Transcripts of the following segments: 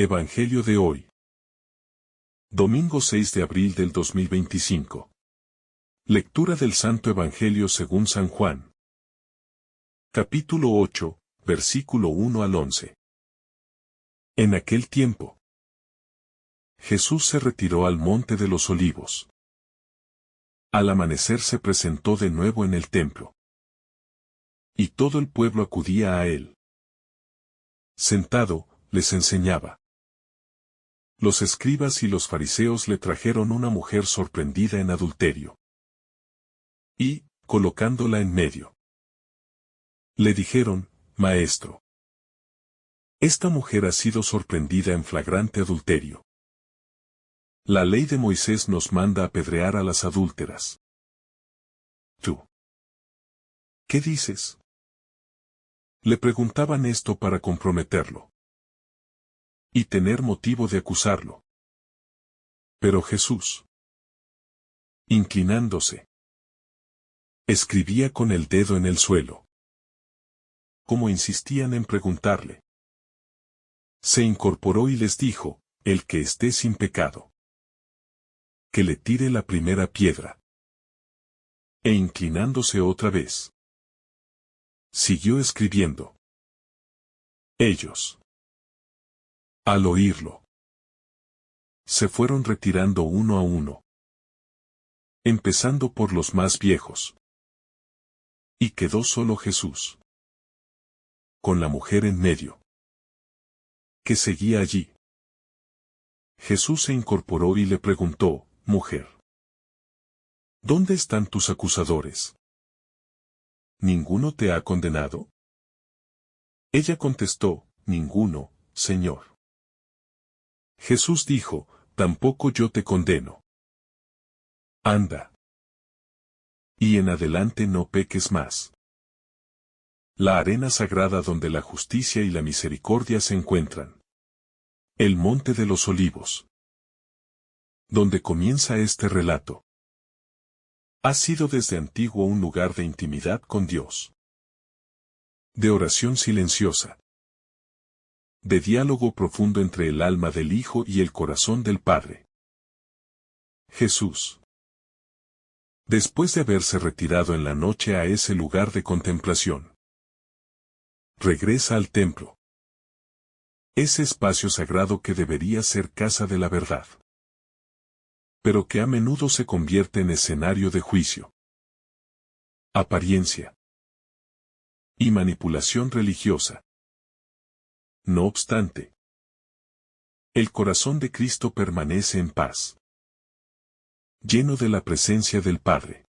Evangelio de hoy. Domingo 6 de abril del 2025. Lectura del Santo Evangelio según San Juan. Capítulo 8, versículo 1 al 11. En aquel tiempo, Jesús se retiró al monte de los Olivos. Al amanecer se presentó de nuevo en el templo. Y todo el pueblo acudía a él. Sentado, les enseñaba. Los escribas y los fariseos le trajeron una mujer sorprendida en adulterio. Y, colocándola en medio, le dijeron: Maestro, esta mujer ha sido sorprendida en flagrante adulterio. La ley de Moisés nos manda apedrear a las adúlteras. ¿Tú qué dices? Le preguntaban esto para comprometerlo y tener motivo de acusarlo. Pero Jesús, inclinándose, escribía con el dedo en el suelo. Como insistían en preguntarle, se incorporó y les dijo: el que esté sin pecado, que le tire la primera piedra. E inclinándose otra vez, siguió escribiendo. Ellos, al oírlo, se fueron retirando uno a uno, empezando por los más viejos. Y quedó solo Jesús, con la mujer en medio, que seguía allí. Jesús se incorporó y le preguntó: Mujer, ¿dónde están tus acusadores? ¿Ninguno te ha condenado? Ella contestó: Ninguno, Señor. Jesús dijo: Tampoco yo te condeno. Anda. Y en adelante no peques más. La arena sagrada donde la justicia y la misericordia se encuentran. El monte de los Olivos, donde comienza este relato, ha sido desde antiguo un lugar de intimidad con Dios, de oración silenciosa, de diálogo profundo entre el alma del Hijo y el corazón del Padre. Jesús, después de haberse retirado en la noche a ese lugar de contemplación, regresa al templo, ese espacio sagrado que debería ser casa de la verdad, pero que a menudo se convierte en escenario de juicio, apariencia y manipulación religiosa. No obstante, el corazón de Cristo permanece en paz, lleno de la presencia del Padre,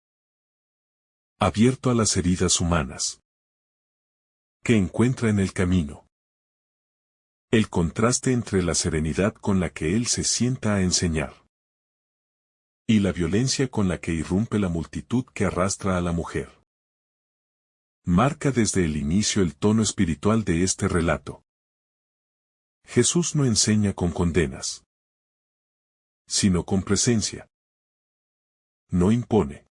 abierto a las heridas humanas que encuentra en el camino. El contraste entre la serenidad con la que Él se sienta a enseñar y la violencia con la que irrumpe la multitud que arrastra a la mujer, marca desde el inicio el tono espiritual de este relato. Jesús no enseña con condenas, sino con presencia. No impone,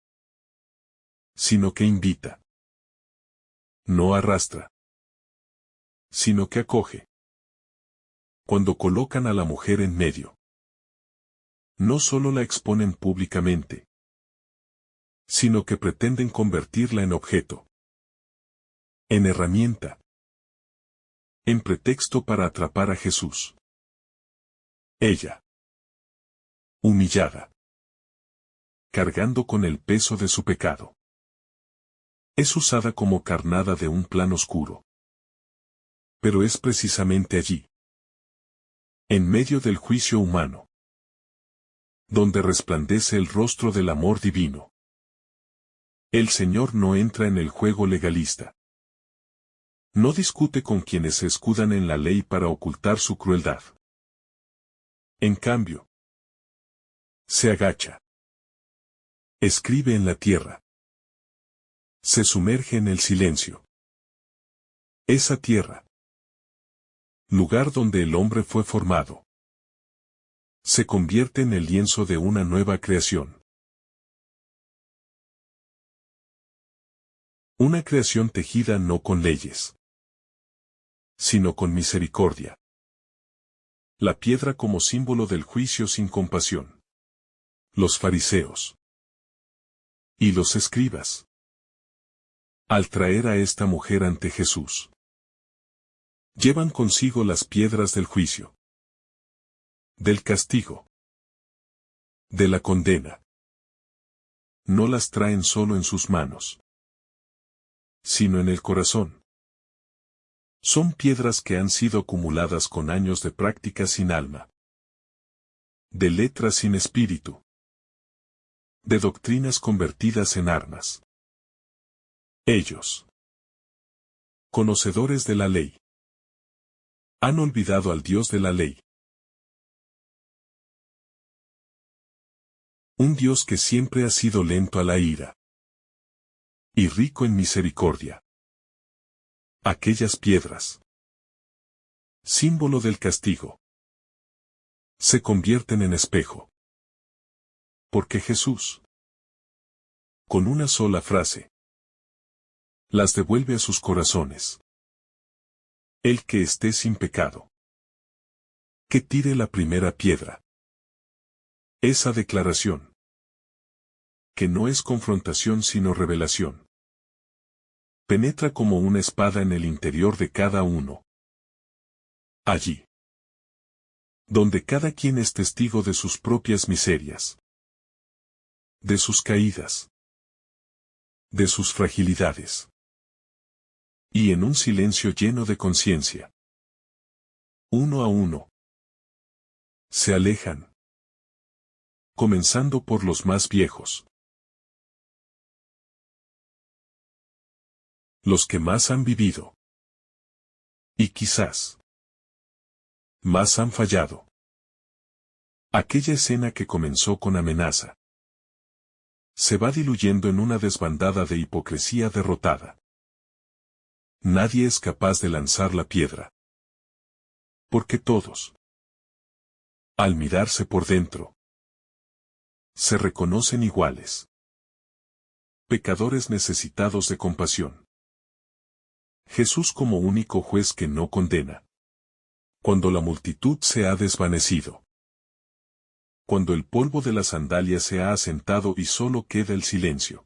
sino que invita. No arrastra, sino que acoge. Cuando colocan a la mujer en medio, no solo la exponen públicamente, sino que pretenden convertirla en objeto, en herramienta, en pretexto para atrapar a Jesús. Ella, humillada, cargando con el peso de su pecado, es usada como carnada de un plan oscuro. Pero es precisamente allí, en medio del juicio humano, donde resplandece el rostro del amor divino. El Señor no entra en el juego legalista. No discute con quienes se escudan en la ley para ocultar su crueldad. En cambio, se agacha, escribe en la tierra, se sumerge en el silencio. Esa tierra, lugar donde el hombre fue formado, se convierte en el lienzo de una nueva creación. Una creación tejida no con leyes, sino con misericordia. La piedra como símbolo del juicio sin compasión. Los fariseos y los escribas. Al traer a esta mujer ante Jesús, llevan consigo las piedras del juicio, del castigo, de la condena. No las traen solo en sus manos, sino en el corazón. Son piedras que han sido acumuladas con años de práctica sin alma, de letras sin espíritu, de doctrinas convertidas en armas. Ellos, conocedores de la ley, han olvidado al Dios de la ley. Un Dios que siempre ha sido lento a la ira y rico en misericordia. Aquellas piedras, símbolo del castigo, se convierten en espejo. Porque Jesús, con una sola frase, las devuelve a sus corazones. El que esté sin pecado, que tire la primera piedra. Esa declaración, que no es confrontación sino revelación, penetra como una espada en el interior de cada uno. Allí, donde cada quien es testigo de sus propias miserias, de sus caídas, de sus fragilidades, y en un silencio lleno de conciencia, uno a uno, se alejan, comenzando por los más viejos, los que más han vivido, y quizás más han fallado. Aquella escena que comenzó con amenaza se va diluyendo en una desbandada de hipocresía derrotada. Nadie es capaz de lanzar la piedra, porque todos, al mirarse por dentro, se reconocen iguales, pecadores necesitados de compasión. Jesús como único juez que no condena. Cuando la multitud se ha desvanecido, cuando el polvo de las sandalias se ha asentado y solo queda el silencio.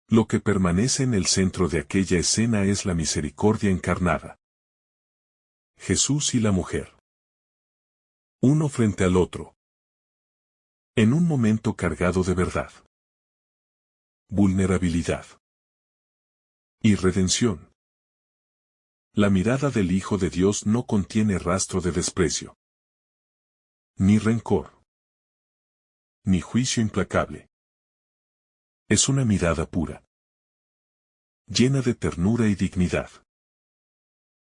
Lo que permanece en el centro de aquella escena es la misericordia encarnada. Jesús y la mujer, uno frente al otro, en un momento cargado de verdad, vulnerabilidad y redención. La mirada del Hijo de Dios no contiene rastro de desprecio, ni rencor, ni juicio implacable. Es una mirada pura, llena de ternura y dignidad,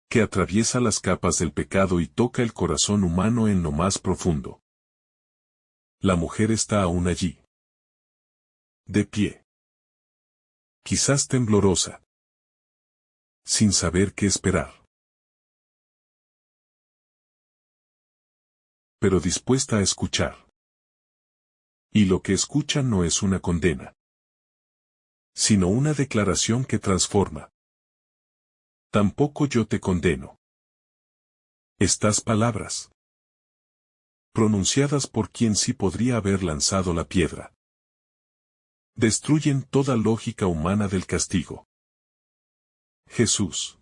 que atraviesa las capas del pecado y toca el corazón humano en lo más profundo. La mujer está aún allí, de pie, quizás temblorosa, sin saber qué esperar, pero dispuesta a escuchar. Y lo que escucha no es una condena, sino una declaración que transforma. Tampoco yo te condeno. Estas palabras, pronunciadas por quien sí podría haber lanzado la piedra, destruyen toda lógica humana del castigo. Jesús,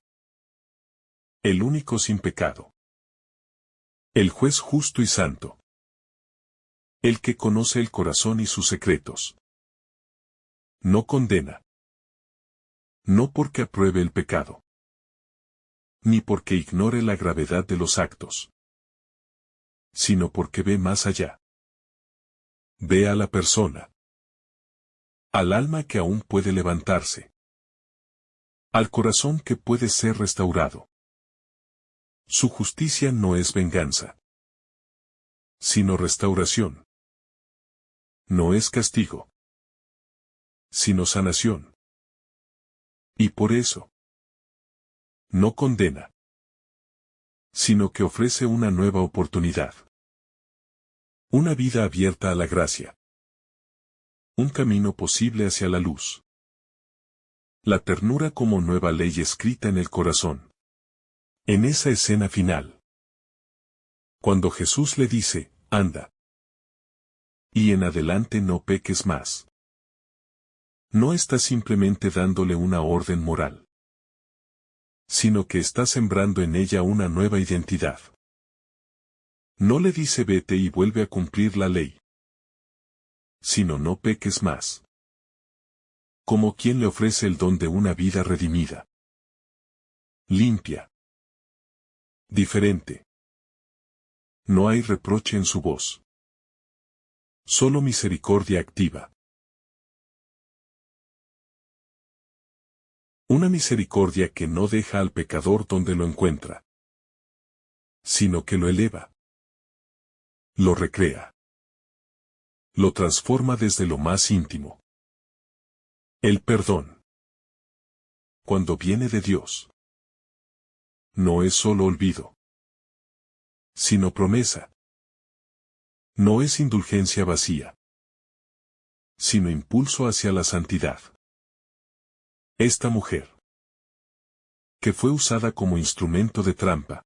el único sin pecado, el juez justo y santo, el que conoce el corazón y sus secretos, no condena. No porque apruebe el pecado, ni porque ignore la gravedad de los actos, sino porque ve más allá. Ve a la persona, al alma que aún puede levantarse, al corazón que puede ser restaurado. Su justicia no es venganza, sino restauración. No es castigo, sino sanación. Y por eso, no condena, sino que ofrece una nueva oportunidad. Una vida abierta a la gracia. Un camino posible hacia la luz. La ternura como nueva ley escrita en el corazón. En esa escena final, Cuando Jesús le dice, anda, y en adelante no peques más, no está simplemente dándole una orden moral, sino que está sembrando en ella una nueva identidad. No le dice vete y vuelve a cumplir la ley, sino no peques más, como quien le ofrece el don de una vida redimida, limpia, diferente. No hay reproche en su voz, solo misericordia activa. Una misericordia que no deja al pecador donde lo encuentra, sino que lo eleva, lo recrea, lo transforma desde lo más íntimo. El perdón, cuando viene de Dios, no es solo olvido, sino promesa. No es indulgencia vacía, sino impulso hacia la santidad. Esta mujer, que fue usada como instrumento de trampa,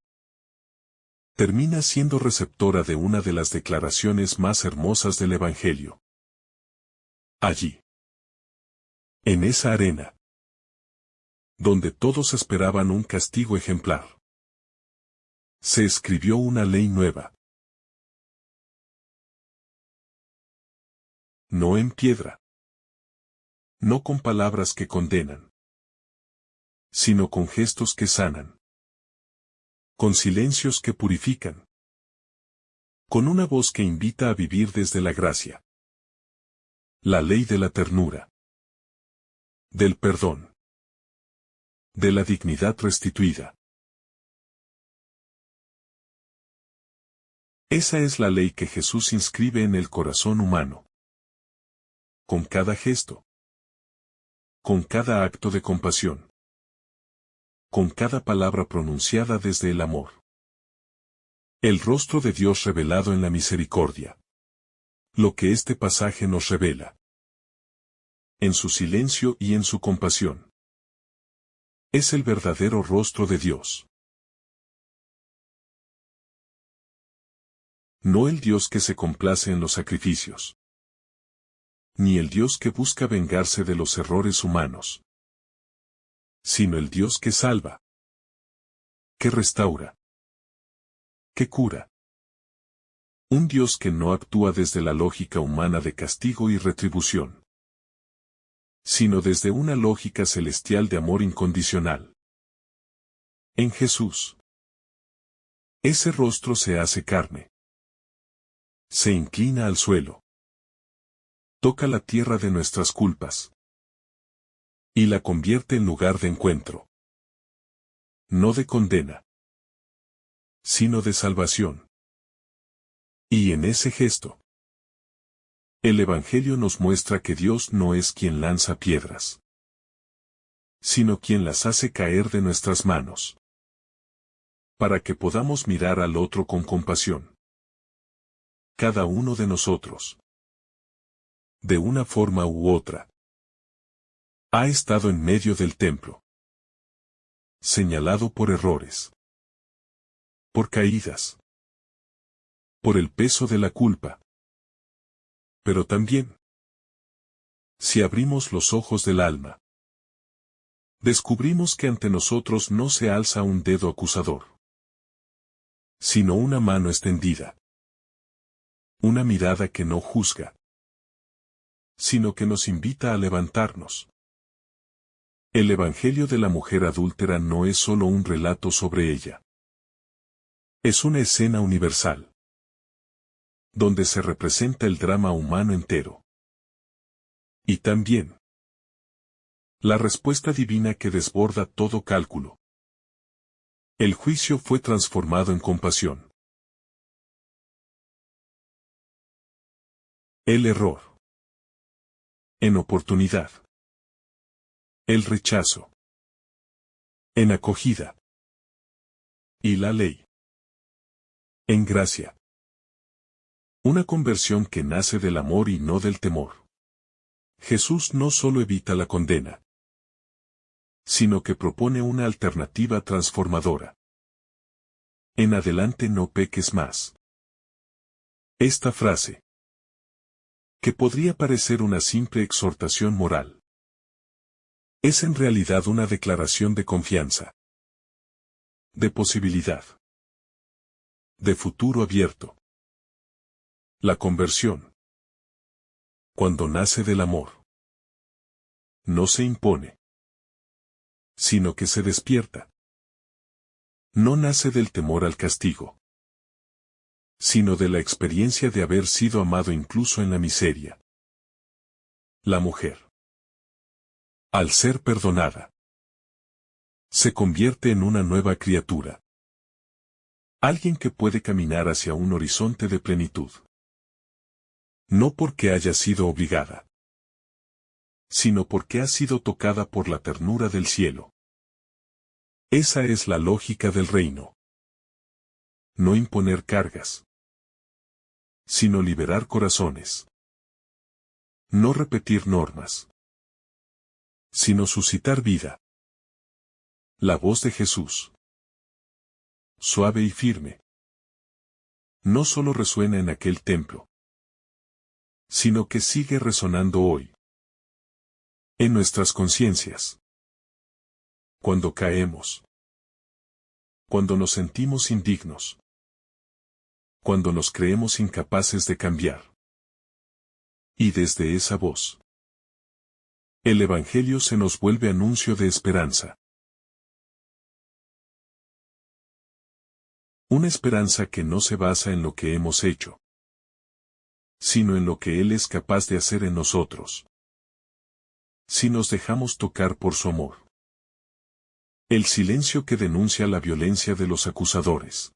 termina siendo receptora de una de las declaraciones más hermosas del Evangelio. Allí, en esa arena, donde todos esperaban un castigo ejemplar, se escribió una ley nueva. No en piedra, no con palabras que condenan, sino con gestos que sanan, con silencios que purifican, con una voz que invita a vivir desde la gracia. La ley de la ternura, del perdón, de la dignidad restituida. Esa es la ley que Jesús inscribe en el corazón humano. Con cada gesto, con cada acto de compasión, con cada palabra pronunciada desde el amor. El rostro de Dios revelado en la misericordia. Lo que este pasaje nos revela. En su silencio y en su compasión. Es el verdadero rostro de Dios. No el Dios que se complace en los sacrificios, ni el Dios que busca vengarse de los errores humanos, sino el Dios que salva, que restaura, que cura. Un Dios que no actúa desde la lógica humana de castigo y retribución, sino desde una lógica celestial de amor incondicional. En Jesús, ese rostro se hace carne. Se inclina al suelo. Toca la tierra de nuestras culpas. Y la convierte en lugar de encuentro. No de condena, sino de salvación. Y en ese gesto, el Evangelio nos muestra que Dios no es quien lanza piedras, sino quien las hace caer de nuestras manos, para que podamos mirar al otro con compasión. Cada uno de nosotros, de una forma u otra, ha estado en medio del templo, señalado por errores, por caídas, por el peso de la culpa. Pero también, si abrimos los ojos del alma, descubrimos que ante nosotros no se alza un dedo acusador, sino una mano extendida, una mirada que no juzga, sino que nos invita a levantarnos. El Evangelio de la mujer adúltera no es solo un relato sobre ella. Es una escena universal, donde se representa el drama humano entero. Y también, la respuesta divina que desborda todo cálculo. El juicio fue transformado en compasión. El error en oportunidad. El rechazo en acogida. Y la ley en gracia. Una conversión que nace del amor y no del temor. Jesús no solo evita la condena, sino que propone una alternativa transformadora. En adelante no peques más. Esta frase, que podría parecer una simple exhortación moral, es en realidad una declaración de confianza, de posibilidad, de futuro abierto. La conversión, cuando nace del amor, no se impone, sino que se despierta. No nace del temor al castigo, sino de la experiencia de haber sido amado incluso en la miseria. La mujer, al ser perdonada, se convierte en una nueva criatura. Alguien que puede caminar hacia un horizonte de plenitud. No porque haya sido obligada, sino porque ha sido tocada por la ternura del cielo. Esa es la lógica del reino. No imponer cargas, sino liberar corazones. No repetir normas, sino suscitar vida. La voz de Jesús, suave y firme, no solo resuena en aquel templo, sino que sigue resonando hoy, en nuestras conciencias. Cuando caemos, cuando nos sentimos indignos, cuando nos creemos incapaces de cambiar. Y desde esa voz, el Evangelio se nos vuelve anuncio de esperanza. Una esperanza que no se basa en lo que hemos hecho, sino en lo que Él es capaz de hacer en nosotros, si nos dejamos tocar por su amor. El silencio que denuncia la violencia de los acusadores.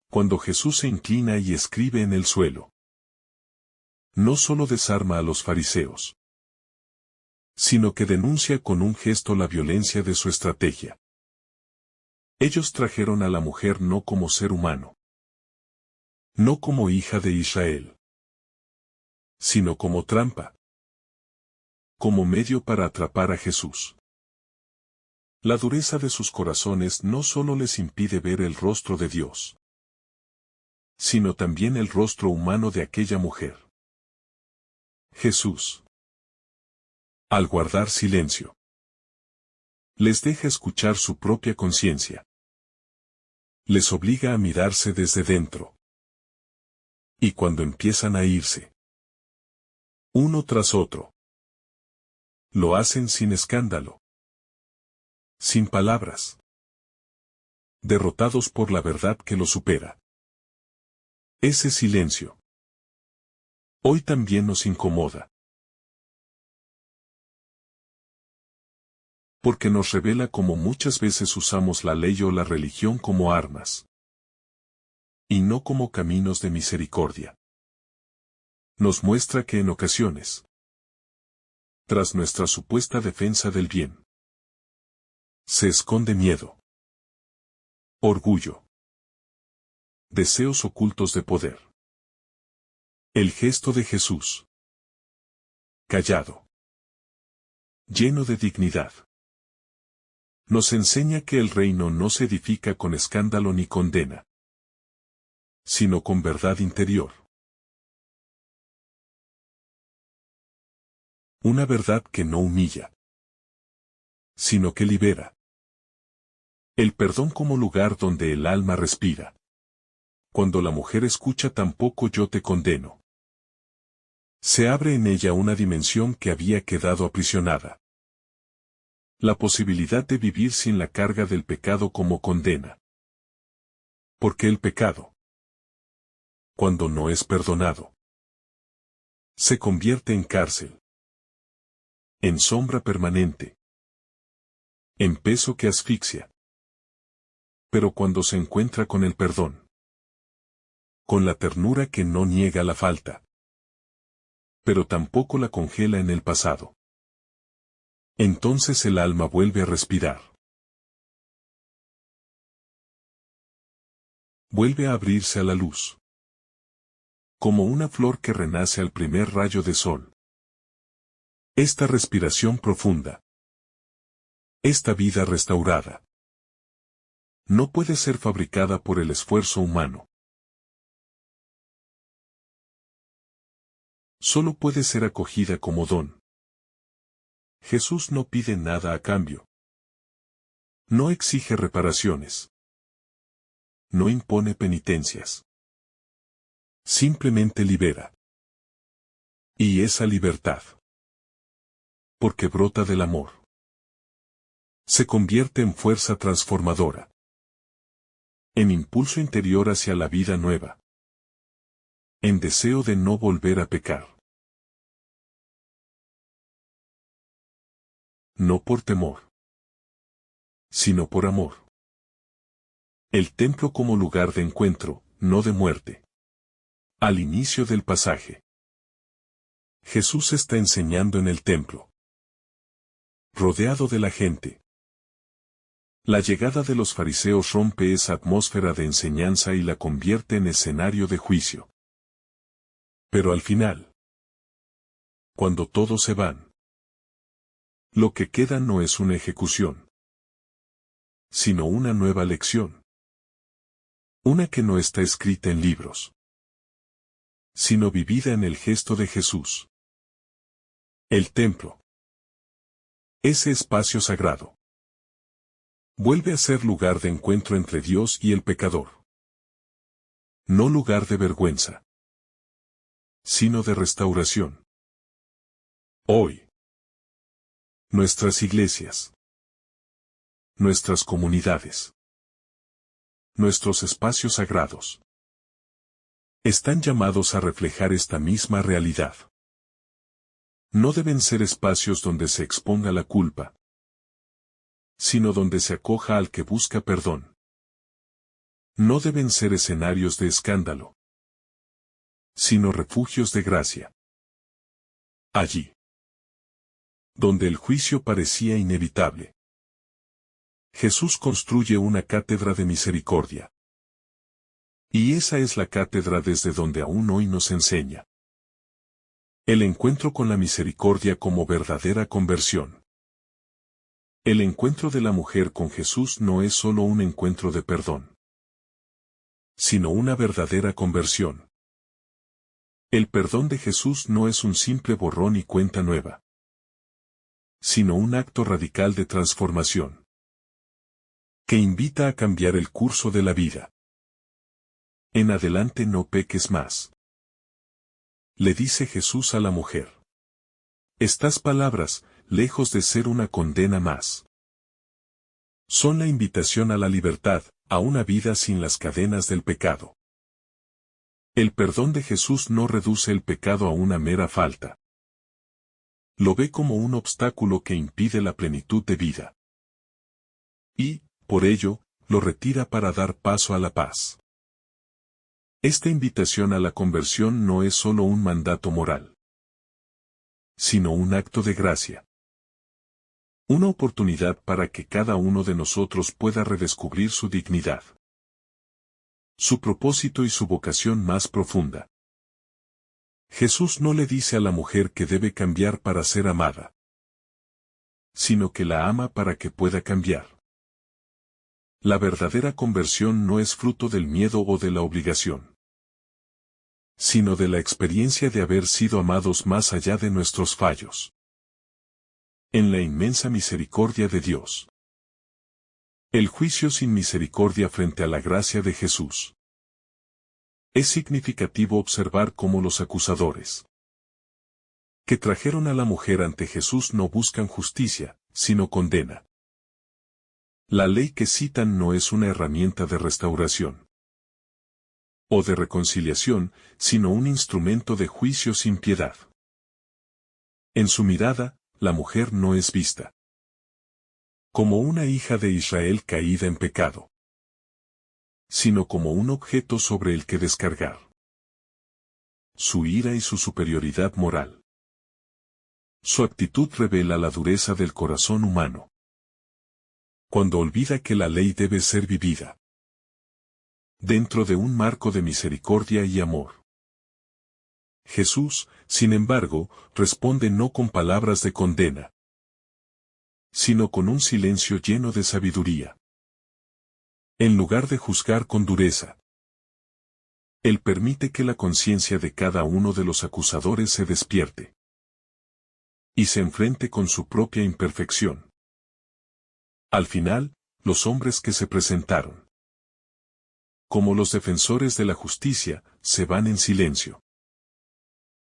Cuando Jesús se inclina y escribe en el suelo, no solo desarma a los fariseos, sino que denuncia con un gesto la violencia de su estrategia. Ellos trajeron a la mujer no como ser humano, no como hija de Israel, sino como trampa, como medio para atrapar a Jesús. La dureza de sus corazones no solo les impide ver el rostro de Dios, sino también el rostro humano de aquella mujer. Jesús, al guardar silencio, les deja escuchar su propia conciencia. Les obliga a mirarse desde dentro. Y cuando empiezan a irse, uno tras otro, lo hacen sin escándalo, sin palabras, derrotados por la verdad que lo supera. Ese silencio hoy también nos incomoda, porque nos revela cómo muchas veces usamos la ley o la religión como armas, y no como caminos de misericordia. Nos muestra que en ocasiones, tras nuestra supuesta defensa del bien, se esconde miedo, orgullo, deseos ocultos de poder. El gesto de Jesús, callado, lleno de dignidad, nos enseña que el reino no se edifica con escándalo ni condena, sino con verdad interior. Una verdad que no humilla, sino que libera. El perdón como lugar donde el alma respira. Cuando la mujer escucha tampoco yo te condeno, se abre en ella una dimensión que había quedado aprisionada. La posibilidad de vivir sin la carga del pecado como condena. Porque el pecado, cuando no es perdonado, se convierte en cárcel, en sombra permanente, en peso que asfixia. Pero cuando se encuentra con el perdón, con la ternura que no niega la falta, pero tampoco la congela en el pasado, entonces el alma vuelve a respirar. Vuelve a abrirse a la luz. Como una flor que renace al primer rayo de sol. Esta respiración profunda. Esta vida restaurada. No puede ser fabricada por el esfuerzo humano. Solo puede ser acogida como don. Jesús no pide nada a cambio. No exige reparaciones. No impone penitencias. Simplemente libera. Y esa libertad, porque brota del amor, se convierte en fuerza transformadora, en impulso interior hacia la vida nueva, en deseo de no volver a pecar. No por temor, sino por amor. El templo como lugar de encuentro, no de muerte. Al inicio del pasaje, Jesús está enseñando en el templo, rodeado de la gente. La llegada de los fariseos rompe esa atmósfera de enseñanza y la convierte en escenario de juicio. Pero al final, cuando todos se van, lo que queda no es una ejecución, sino una nueva lección. Una que no está escrita en libros, sino vivida en el gesto de Jesús. El templo, ese espacio sagrado, vuelve a ser lugar de encuentro entre Dios y el pecador. No lugar de vergüenza, sino de restauración. Hoy, nuestras iglesias, nuestras comunidades, nuestros espacios sagrados, están llamados a reflejar esta misma realidad. No deben ser espacios donde se exponga la culpa, sino donde se acoja al que busca perdón. No deben ser escenarios de escándalo, sino refugios de gracia. Allí, donde el juicio parecía inevitable, Jesús construye una cátedra de misericordia. Y esa es la cátedra desde donde aún hoy nos enseña. El encuentro con la misericordia como verdadera conversión. El encuentro de la mujer con Jesús no es solo un encuentro de perdón, sino una verdadera conversión. El perdón de Jesús no es un simple borrón y cuenta nueva, sino un acto radical de transformación, que invita a cambiar el curso de la vida. En adelante no peques más, le dice Jesús a la mujer. Estas palabras, lejos de ser una condena más, son la invitación a la libertad, a una vida sin las cadenas del pecado. El perdón de Jesús no reduce el pecado a una mera falta. Lo ve como un obstáculo que impide la plenitud de vida. Y, por ello, lo retira para dar paso a la paz. Esta invitación a la conversión no es solo un mandato moral, sino un acto de gracia. Una oportunidad para que cada uno de nosotros pueda redescubrir su dignidad, su propósito y su vocación más profunda. Jesús no le dice a la mujer que debe cambiar para ser amada, sino que la ama para que pueda cambiar. La verdadera conversión no es fruto del miedo o de la obligación, sino de la experiencia de haber sido amados más allá de nuestros fallos. En la inmensa misericordia de Dios. El juicio sin misericordia frente a la gracia de Jesús. Es significativo observar cómo los acusadores que trajeron a la mujer ante Jesús no buscan justicia, sino condena. La ley que citan no es una herramienta de restauración o de reconciliación, sino un instrumento de juicio sin piedad. En su mirada, la mujer no es vista como una hija de Israel caída en pecado, sino como un objeto sobre el que descargar su ira y su superioridad moral. Su actitud revela la dureza del corazón humano, cuando olvida que la ley debe ser vivida dentro de un marco de misericordia y amor. Jesús, sin embargo, responde no con palabras de condena, sino con un silencio lleno de sabiduría. En lugar de juzgar con dureza, Él permite que la conciencia de cada uno de los acusadores se despierte y se enfrente con su propia imperfección. Al final, los hombres que se presentaron como los defensores de la justicia, se van en silencio,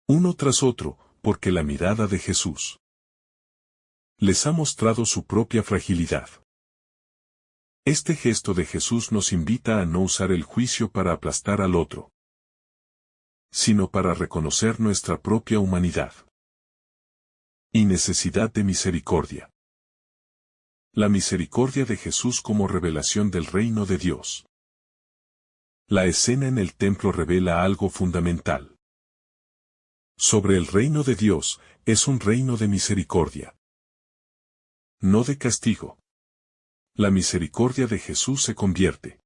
uno tras otro, porque la mirada de Jesús les ha mostrado su propia fragilidad. Este gesto de Jesús nos invita a no usar el juicio para aplastar al otro, sino para reconocer nuestra propia humanidad y necesidad de misericordia. La misericordia de Jesús como revelación del reino de Dios. La escena en el templo revela algo fundamental sobre el reino de Dios. Es un reino de misericordia, no de castigo. La misericordia de Jesús se convierte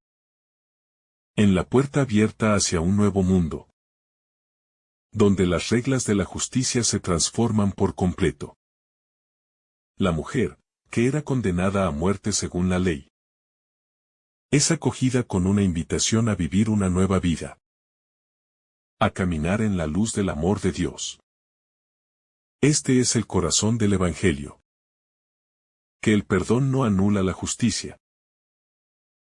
en la puerta abierta hacia un nuevo mundo, donde las reglas de la justicia se transforman por completo. La mujer, que era condenada a muerte según la ley, es acogida con una invitación a vivir una nueva vida, a caminar en la luz del amor de Dios. Este es el corazón del Evangelio. Que el perdón no anula la justicia,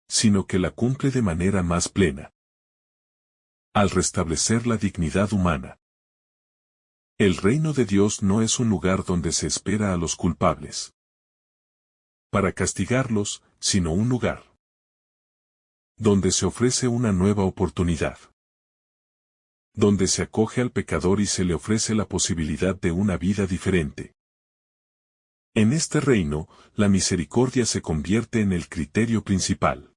sino que la cumple de manera más plena, al restablecer la dignidad humana. El reino de Dios no es un lugar donde se espera a los culpables para castigarlos, sino un lugar donde se ofrece una nueva oportunidad, donde se acoge al pecador y se le ofrece la posibilidad de una vida diferente. En este reino, la misericordia se convierte en el criterio principal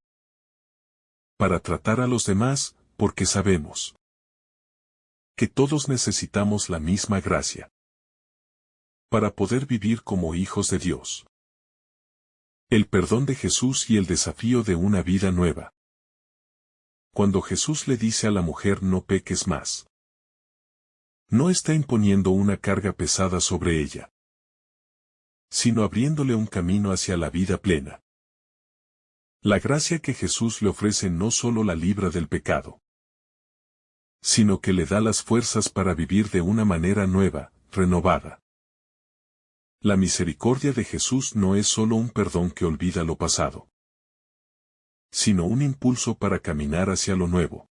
para tratar a los demás, porque sabemos que todos necesitamos la misma gracia para poder vivir como hijos de Dios. El perdón de Jesús y el desafío de una vida nueva. Cuando Jesús le dice a la mujer no peques más, no está imponiendo una carga pesada sobre ella, sino abriéndole un camino hacia la vida plena. La gracia que Jesús le ofrece no solo la libra del pecado, sino que le da las fuerzas para vivir de una manera nueva, renovada. La misericordia de Jesús no es solo un perdón que olvida lo pasado, sino un impulso para caminar hacia lo nuevo.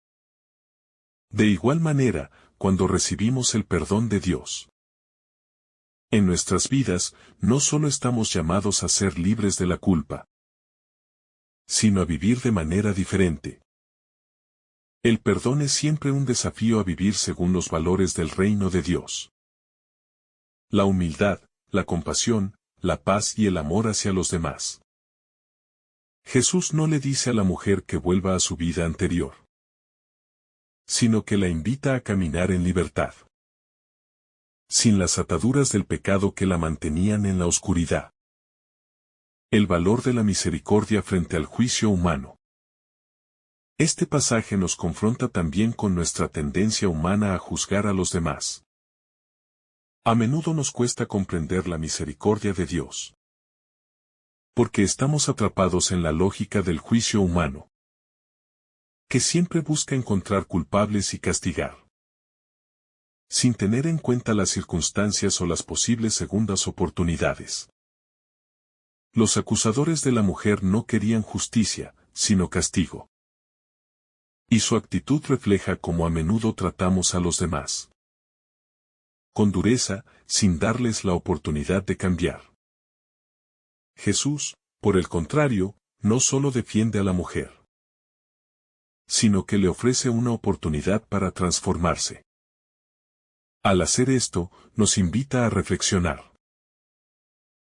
De igual manera, cuando recibimos el perdón de Dios en nuestras vidas, no solo estamos llamados a ser libres de la culpa, sino a vivir de manera diferente. El perdón es siempre un desafío a vivir según los valores del reino de Dios. La humildad, la compasión, la paz y el amor hacia los demás. Jesús no le dice a la mujer que vuelva a su vida anterior, sino que la invita a caminar en libertad, sin las ataduras del pecado que la mantenían en la oscuridad. El valor de la misericordia frente al juicio humano. Este pasaje nos confronta también con nuestra tendencia humana a juzgar a los demás. A menudo nos cuesta comprender la misericordia de Dios, porque estamos atrapados en la lógica del juicio humano, que siempre busca encontrar culpables y castigar, sin tener en cuenta las circunstancias o las posibles segundas oportunidades. Los acusadores de la mujer no querían justicia, sino castigo. Y su actitud refleja cómo a menudo tratamos a los demás. Con dureza, sin darles la oportunidad de cambiar. Jesús, por el contrario, no solo defiende a la mujer, sino que le ofrece una oportunidad para transformarse. Al hacer esto, nos invita a reflexionar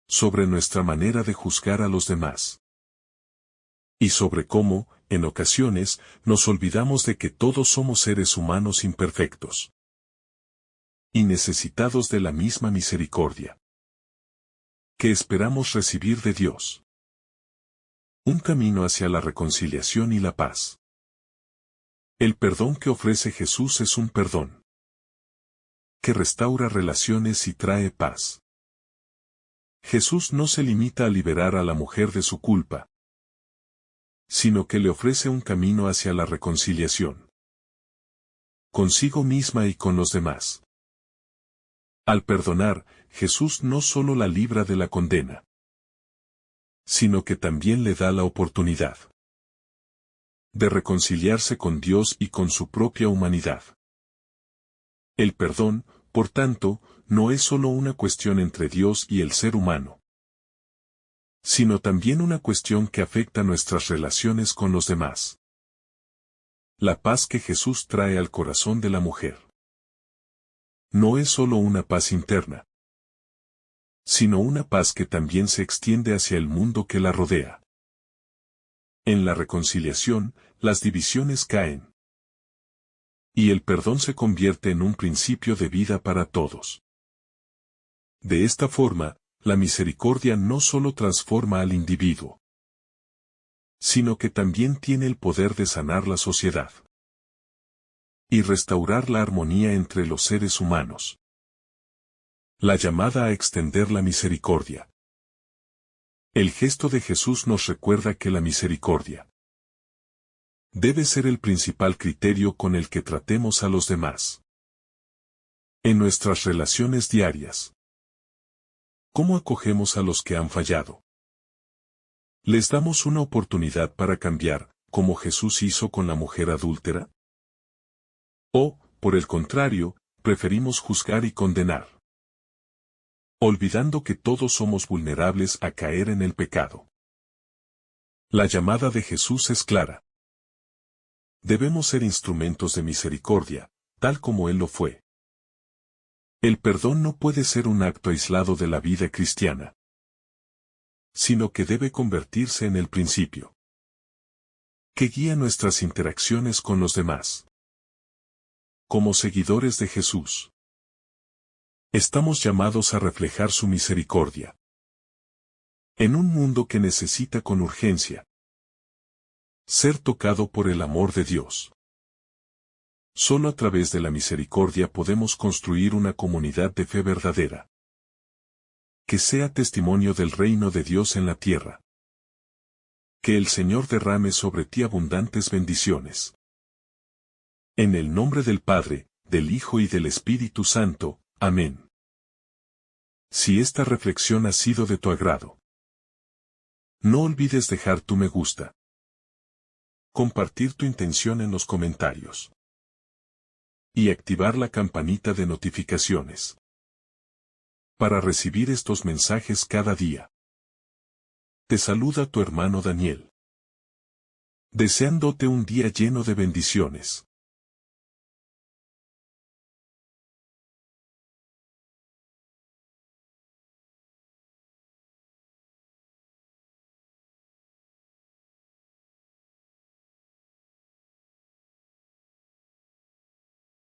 sobre nuestra manera de juzgar a los demás. Y sobre cómo, en ocasiones, nos olvidamos de que todos somos seres humanos imperfectos y necesitados de la misma misericordia que esperamos recibir de Dios. Un camino hacia la reconciliación y la paz. El perdón que ofrece Jesús es un perdón que restaura relaciones y trae paz. Jesús no se limita a liberar a la mujer de su culpa, sino que le ofrece un camino hacia la reconciliación consigo misma y con los demás. Al perdonar, Jesús no solo la libra de la condena, sino que también le da la oportunidad de reconciliarse con Dios y con su propia humanidad. El perdón, por tanto, no es solo una cuestión entre Dios y el ser humano, sino también una cuestión que afecta nuestras relaciones con los demás. La paz que Jesús trae al corazón de la mujer no es solo una paz interna, sino una paz que también se extiende hacia el mundo que la rodea. En la reconciliación, las divisiones caen, y el perdón se convierte en un principio de vida para todos. De esta forma, la misericordia no solo transforma al individuo, sino que también tiene el poder de sanar la sociedad y restaurar la armonía entre los seres humanos. La llamada a extender la misericordia. El gesto de Jesús nos recuerda que la misericordia debe ser el principal criterio con el que tratemos a los demás. En nuestras relaciones diarias, ¿cómo acogemos a los que han fallado? ¿Les damos una oportunidad para cambiar, como Jesús hizo con la mujer adúltera? ¿O, por el contrario, preferimos juzgar y condenar, olvidando que todos somos vulnerables a caer en el pecado? La llamada de Jesús es clara. Debemos ser instrumentos de misericordia, tal como Él lo fue. El perdón no puede ser un acto aislado de la vida cristiana, sino que debe convertirse en el principio que guía nuestras interacciones con los demás. Como seguidores de Jesús, estamos llamados a reflejar su misericordia en un mundo que necesita con urgencia ser tocado por el amor de Dios. Solo a través de la misericordia podemos construir una comunidad de fe verdadera, que sea testimonio del reino de Dios en la tierra. Que el Señor derrame sobre ti abundantes bendiciones. En el nombre del Padre, del Hijo y del Espíritu Santo. Amén. Si esta reflexión ha sido de tu agrado, no olvides dejar tu me gusta, compartir tu intención en los comentarios y activar la campanita de notificaciones para recibir estos mensajes cada día. Te saluda tu hermano Daniel, deseándote un día lleno de bendiciones.